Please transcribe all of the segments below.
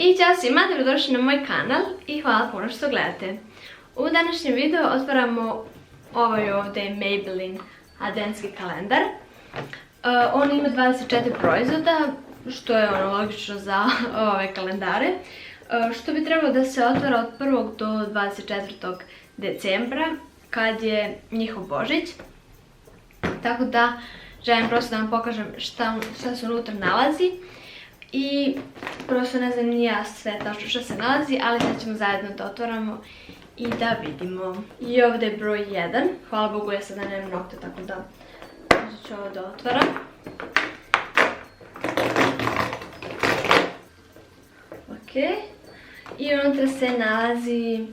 I ćao svima, dobrodošli na moj kanal i hvala puno što gledate. U današnjem videu otvaramo ovaj ovdje Maybelline adventski kalendar. On ima 24 proizvoda, što je ono logično za ove kalendare. Što bi trebalo da se otvara od 1. do 24. decembra, kad je njihov Božić. Tako da želim prosto da vam pokažem šta se unutra nalazi. I prosto ne znam ni ja sve tačno što se nalazi, ali sad ćemo zajedno da otvaramo i da vidimo. I ovdje je broj 1. Hvala Bogu, ja sada nemam nokte, tako da ću ovo da otvaram. Ok. I unutra se nalazi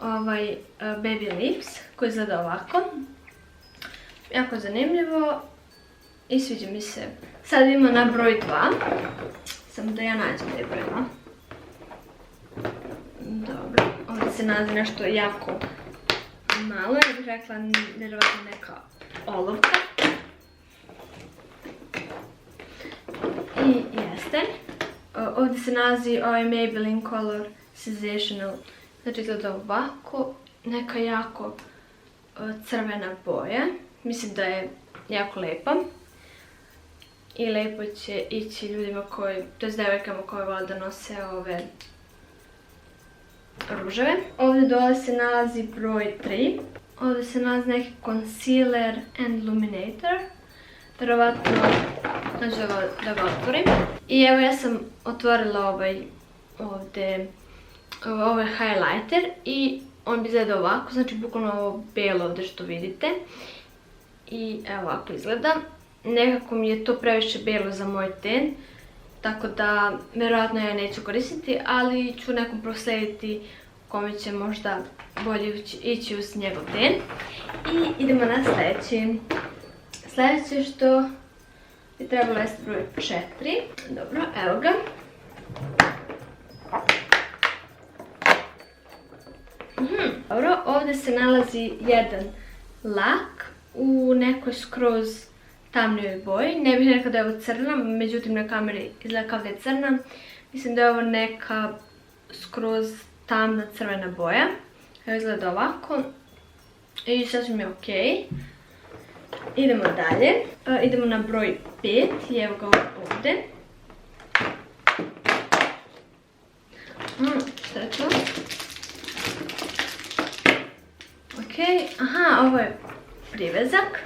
ovaj Baby Lips koji izgleda ovako. Jako zanimljivo i sviđa mi se. Sad idemo na broj 2. Samo da ja nađem da je broj 2. Dobro, ovdje se nalazi nešto jako malo, ja bih rekla vjerovatno neka olovka. I jeste. Ovdje se nalazi ovaj Maybelline Color Sensational. Znači izgleda ovako, neka jako crvena boja. Mislim da je jako lepa. I lepo će ići ljudima koji, to je devojkama koje vole da nose ove ruževe. Ovdje dole se nalazi broj 3. Ovdje se nalazi neki concealer and illuminator. Vjerovatno, znači da ga otvorim. I evo ja sam otvorila ovaj highlighter i on bi izgleda ovako, znači bukvalno ovo bijelo ovdje što vidite. I evo ovako izgleda. Nekako mi je to previše bijelo za moj ten, tako da vjerojatno ja neću koristiti, ali ću nekom proslijediti kome će možda bolje ići uz njegov ten. I idemo na sljedeći. Sljedeće što bi trebalo jeste broj 4. Dobro, evo ga. Dobro, ovdje se nalazi jedan lak u nekoj skroz tamnijoj boji. Ne bih rekla da je ovo crna, međutim na kameri izgleda kao da je crna. Mislim da je ovo neka skroz tamna crvena boja. Evo izgleda ovako. I sasvim je ok. Idemo dalje. Idemo na broj 5 i evo ga ovdje. Šta je to? Ok, aha, ovo je privezak.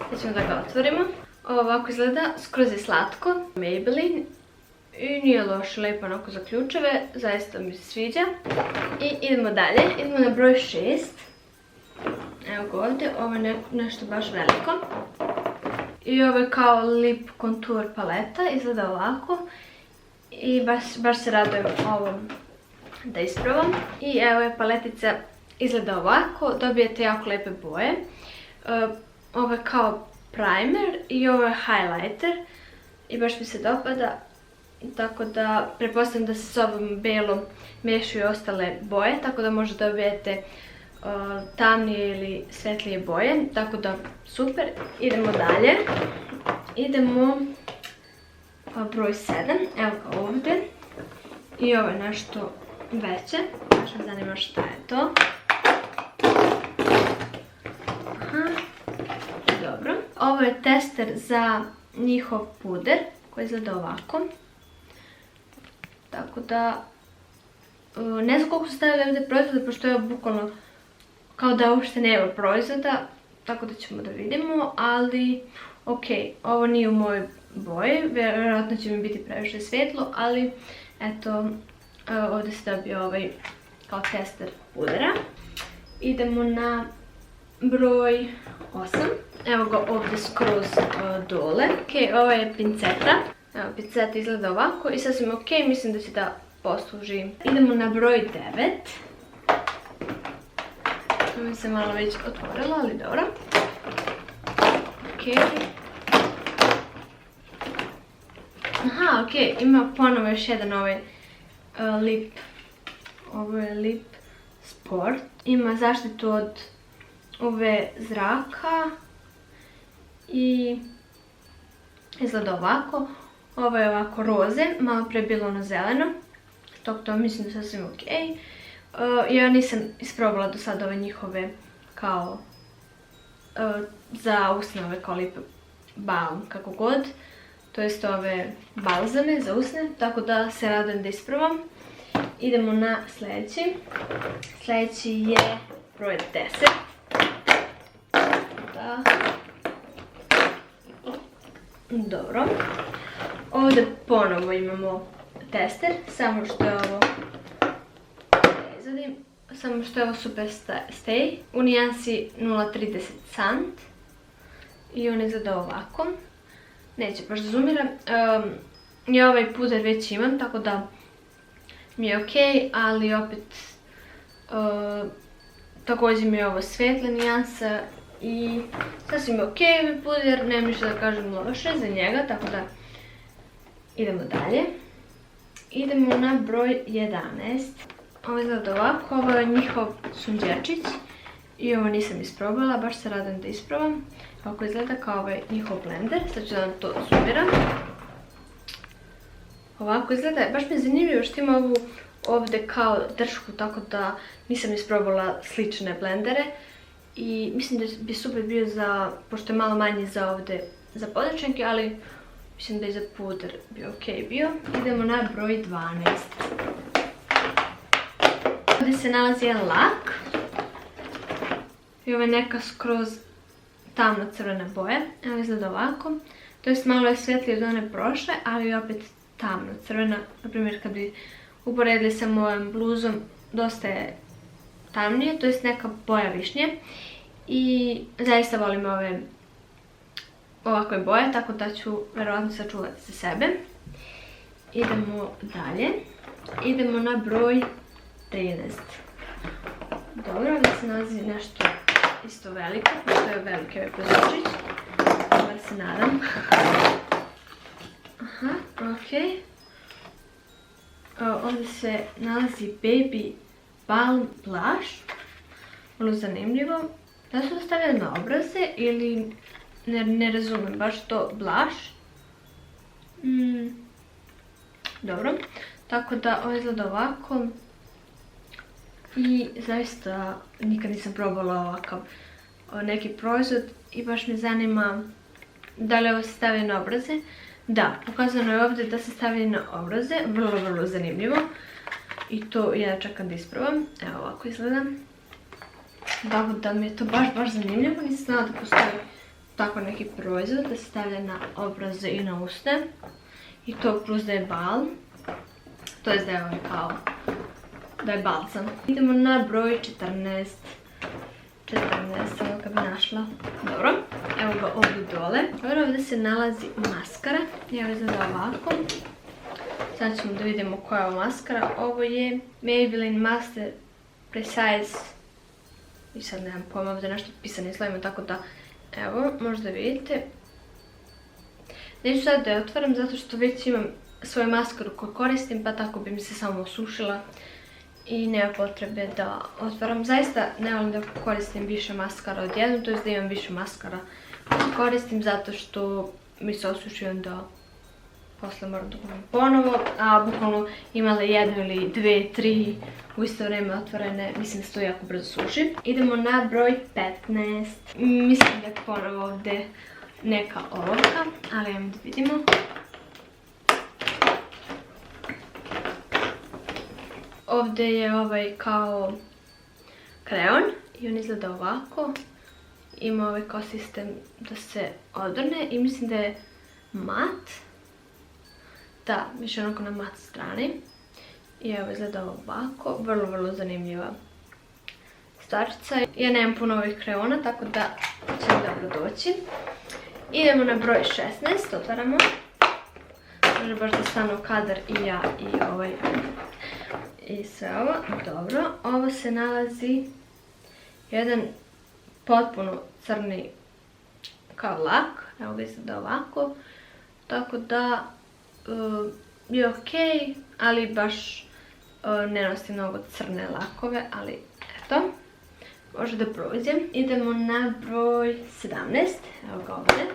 Sad ćemo da ga otvorimo. Ovo ovako izgleda, skroz je slatko. Maybelline. I nije loše, lepo onako za ključeve. Zaista mi se sviđa. I idemo dalje. Idemo na broj 6. Evo ga ovdje. Ovo je nešto baš veliko. I ovo je kao lip contour paleta. Izgleda ovako. I baš se radujem ovom da isprobam. I evo je paletica. Izgleda ovako. Dobijete jako lepe boje. Ovo je kao primer i ovo je highlighter i baš mi se dopada, tako da pretpostavljam da se s ovom belom miješaju ostale boje, tako da možda dobijete tamnije ili svetlije boje, tako da super. Idemo dalje. Idemo broj 7, evo ga ovdje. I ovo je nešto veće, baš me zanima šta je to. Dobro. Ovo je tester za njihov puder koji izgleda ovako. Tako da ne znam koliko su stavili ovdje proizvoda, pošto je bukvalno kao da uopšte nema proizvoda, tako da ćemo da vidimo, ali ok, ovo nije u mojoj boji, vjerojatno će mi biti previše svjetlo, ali eto, ovdje se dobio ovaj kao tester pudera. Idemo na broj 8. Evo ga ovdje skroz dole. Ok, ovo je pinceta. Evo, pinceta izgleda ovako i sasvim ok, mislim da će da posluži. Idemo na broj 9. To mi se malo već otvorilo, ali dobro. Ok. Aha, ok, ima ponovo još jedan ovaj lip. Ovo je lip sport. Ima zaštitu od UV zraka i izgleda ovako. Ovo je ovako roze, malo pre bilo ono zeleno. Tako to mislim da je sasvim ok. Ja nisam isprobala do sada ove njihove kao za usne ove kao lip balm, kako god. To jest ove balzame za usne, tako da se radujem da isprobam. Idemo na sljedeći. Sljedeći je broj 10. Da. Dobro. Ovdje ponovo imamo tester, samo što je ovo samo što je ovo Super Stay u nijansi 0,30 cent i on izgleda ovako. Neće baš da zoomiram. Ja ovaj puder već imam, tako da mi je ok, ali opet također mi je ovo svetla nijansa i sasvim je ok ovaj puder, nemam ništa da kažem loše za njega, tako da idemo dalje. Idemo na broj 11. Ovo izgleda ovako, ovo je njihov sunđerčić i ovo nisam isprobala, baš se radim da isprobam. Ovako izgleda kao ovaj njihov blender, sad ću da vam to zoomiram. Ovako izgleda, baš mi je zanimljivo što ima ovu ovdje kao dršku, tako da nisam isprobala slične blendere. I mislim da bi super bio za, pošto je malo manji za ovdje, za podračnjake, ali mislim da i za puder bi ok bio. Idemo na broj 12. Ovdje se nalazi jedan lak. I ovo je neka skroz tamno crvena boja. Evo izgleda ovako. To jest malo je svjetlije od one prošle, ali opet tamno crvena. Naprimjer kad bi uporedili sa mojom bluzom, dosta je tamnije, to jest neka boja višnje. I zaista volim ovakve boje, tako da ću verovatno sačuvati za sebe. Idemo dalje. Idemo na broj 13. Dobro, ovdje se nalazi nešto isto veliko, to je veliki ovaj prozorčić. Bar se nadam. Aha, ok. Ovdje se nalazi Baby Balm Blush. Vrlo zanimljivo. Da su stavljali na obraze ili ne razumem baš to blush. Dobro. Tako da ovo izgleda ovako. I zaista nikad nisam probala ovakav neki proizvod i baš me zanima da li ovo se stavlja na obraze. Da, pokazano je ovdje da se stavlja na obraze, vrlo zanimljivo. I to ja čekam da isprobam. Evo ovako izgleda. Tako da mi je to baš zanimljivo, nisam znala da postoji tako neki proizvod da se stavlja na obraze i na usne. I to plus da je balm. To je da je kao da je balsam. Idemo na broj 14. 14, samo kad bi našla. Dobro, evo ga ovdje dole. Dobro, ovdje se nalazi maskara. Evo izgleda ovako. Sad ćemo da vidimo koja je ovo maskara. Ovo je Maybelline Master Precise. I sad nemam pojma, ovdje nešto pisane slovima, tako da, evo, možda vidite. Neću sad da je otvaram zato što već imam svoju maskaru koju koristim, pa tako bi mi se samo osušila. I nema potrebe da otvaram. Zaista ne volim da koristim više maskara odjednom, to je da imam više maskara koje koristim zato što mi se osuši onda posle moram da kupim ponovo, a bukvalno imala jednu ili dve, tri u isto vrijeme otvorene, mislim da se to jako brzo suši. Idemo na broj 15. Mislim da je ponovo ovdje neka olovka, ali ajmo da vidimo. Ovdje je ovaj kao kreon i on izgleda ovako. Ima ovaj kao sistem da se odvrne i mislim da je mat. Da, više onako na mat strani. I evo izgleda ovako, vrlo zanimljiva stvarčica. Ja nemam puno ovih kreona, tako da će mi dobro doći. Idemo na broj 16, otvaramo. Može baš da stanu kadar i ja i ovaj. I sve ovo, dobro. Ovo se nalazi jedan potpuno crni kao lak. Evo ga izgleda ovako. Tako da je ok, ali baš ne nosim mnogo crne lakove, ali eto, može da prođem. Idemo na broj 17, evo ga ovdje.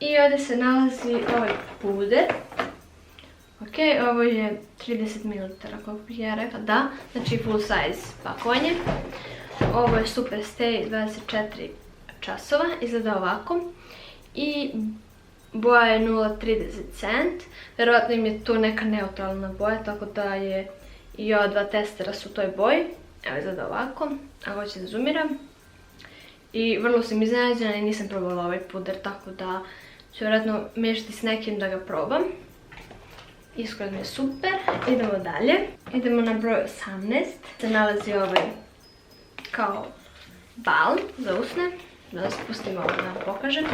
I ovdje se nalazi ovaj puder. Ok, ovo je 30 ml, kako bih ja rekla, da, znači full size pakovanje. Ovo je Super Stay 24 časova, izgleda ovako. I boja je 0,30 cent. Vjerovatno im je to neka neutralna boja, tako da je i ova dva testera su u toj boji. Evo izgleda ovako, ako hoćete da zoomiram. I vrlo sam iznenađena i nisam probala ovaj puder, tako da ću vjerojatno miješati s nekim da ga probam. Iskoro mi je super. Idemo dalje. Idemo na broj 18. Se nalazi ovaj kao balm za usne. Da spustim ovo da vam pokažem.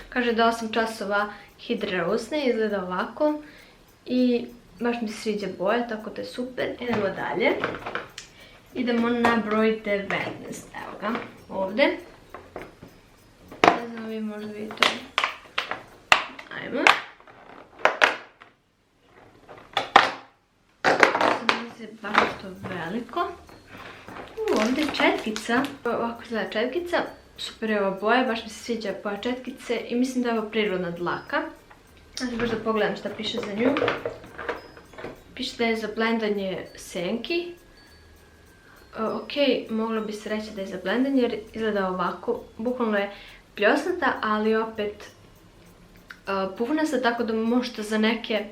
Kaže da 8 časova hidrira usne, izgleda ovako. I baš mi se sviđa boja, tako da je super. Idemo dalje. Idemo na broj 19. Evo ga, ovdje. Ne znam, vi možda vidite. Ajmo. Baš to veliko. Ovdje je četkica. Ovako izgleda četkica. Super je ova boja, baš mi se sviđa boja četkice i mislim da je ovo prirodna dlaka. Znači baš da pogledam šta piše za nju. Piše da je za blendanje senki. Ok, moglo bi se reći da je za blendanje jer izgleda ovako. Bukvalno je pljosnata, ali opet puvnasta, tako da možete za neke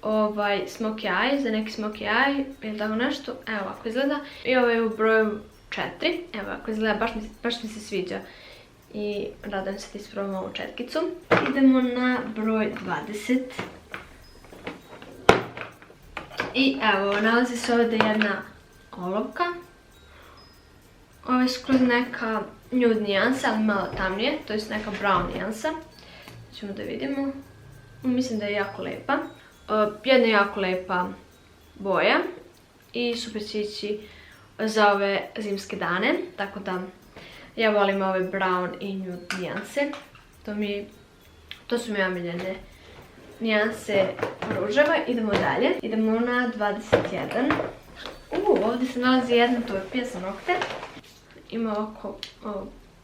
smokey eye, za neki smokey eye ili tako nešto. Evo ovako izgleda. I ovo je u broju 4. Evo ovako izgleda, baš mi se sviđa. I radujem se da isprobam ovu četkicu. Idemo na broj 20. I evo, nalazi se ovdje jedna olovka. Ovo je skroz neka nude nijansa, ali malo tamnije, to je neka brown nijansa. Ćemo da vidimo. Mislim da je jako lepa. Jedna jako lepa boja i super će ići za ove zimske dane, tako da ja volim ove brown i nude nijanse. To su mi omiljene nijanse ruževa. Idemo dalje. Idemo na 21. Ovdje se nalazi jedna turpija za nokte. Ima ovako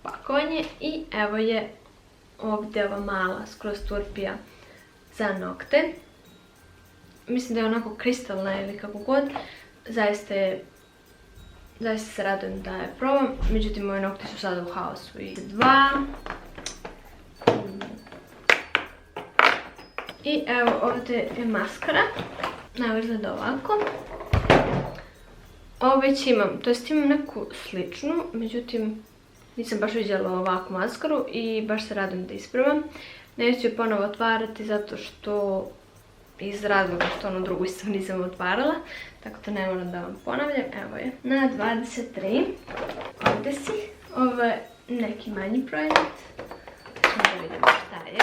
pakovanje i evo je ovdje ova mala skroz turpija za nokte. Mislim da je onako kristalna ili kako god. Zaista se radujem da je probam. Međutim, moje nokti su sada u haosu. I 2. I evo ovdje je maskara. Evo izgleda ovako. Ovo već imam, to jest imam neku sličnu, međutim nisam baš vidjela ovakvu maskaru i baš se radujem da isprobam. Neću je ponovo otvarati zato što iz razloga što onu drugu isto nisam otvarala, tako da ne moram da vam ponavljam. Evo je. Na 23. Ovdje si. Ovo je neki manji proizvod. Da vidimo šta je.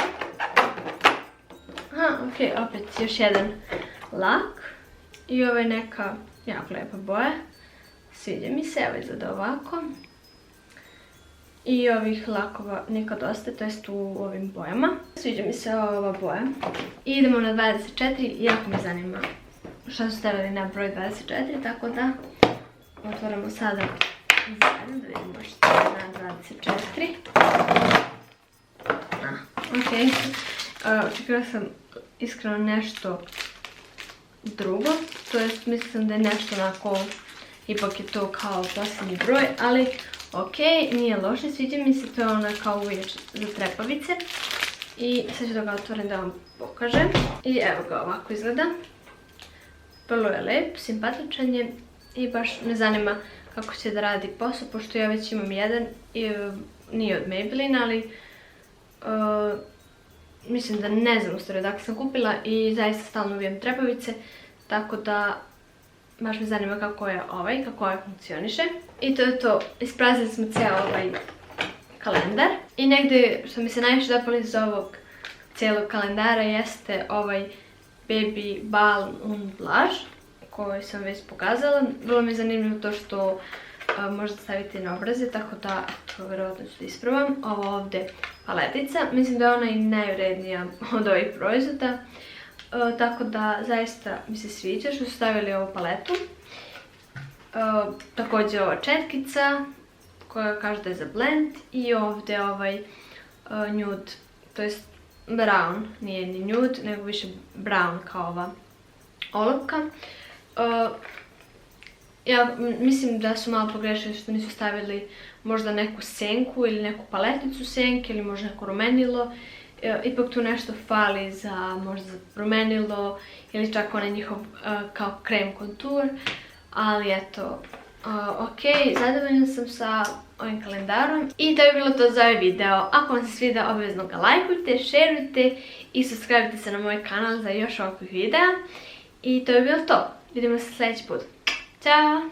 Aha, ok, opet još jedan lak. I ovo je neka jako lepa boja. Sviđa mi se, evo izgleda ovako. I ovih lakova nikad dosta, to jest u ovim bojama. Sviđa mi se ova boja. I idemo na 24, jako me zanima šta su stavili na broj 24, tako da otvorimo sada zajedno da vidimo šta je na 24. Ok, očekivala sam iskreno nešto drugo, to jest mislim da je nešto onako, ipak je to kao posljednji broj, ali ok, nije loše, sviđa mi se, to je ona kao uvijek za trepavice. I sad ću da ga otvorim da vam pokažem. I evo ga, ovako izgleda. Vrlo je lep, simpatičan je i baš me zanima kako će da radi posao, pošto ja već imam jedan i nije od Maybelline, ali mislim da ne znam u stvari odakle sam kupila i zaista stalno uvijem trepavice, tako da baš me zanima kako je ovaj, kako ovaj funkcioniše. I to je to, ispraznili smo cijel ovaj kalendar. I negdje što mi se najviše dopalo iz ovog cijelog kalendara jeste ovaj Baby Balm und Blush koji sam već pokazala. Vrlo mi je zanimljivo to što možete staviti na obraze, tako da to vjerovatno ću da isprobam. Ovo ovdje paletica, mislim da je ona i najvrednija od ovih proizvoda. Tako da zaista mi se sviđa što su stavili ovu paletu. Također ova četkica koja kaže da je za blend i ovdje ovaj nude, to jest brown, nije ni nude, nego više brown kao ova olovka. Ja mislim da su malo pogrešili što nisu stavili možda neku senku ili neku paleticu senke ili možda neko rumenilo. Ipak tu nešto fali za možda rumenilo ili čak onaj njihov kao krem kontur. Ali eto, ok, zadovoljna sam sa ovim kalendarom. I to je bilo to za ovaj video. Ako vam se svidio, obavezno ga lajkujte, šerujte i subscribe se na moj kanal za još ovakvih videa. I to je bilo to. Vidimo se sljedeći put. Ćao!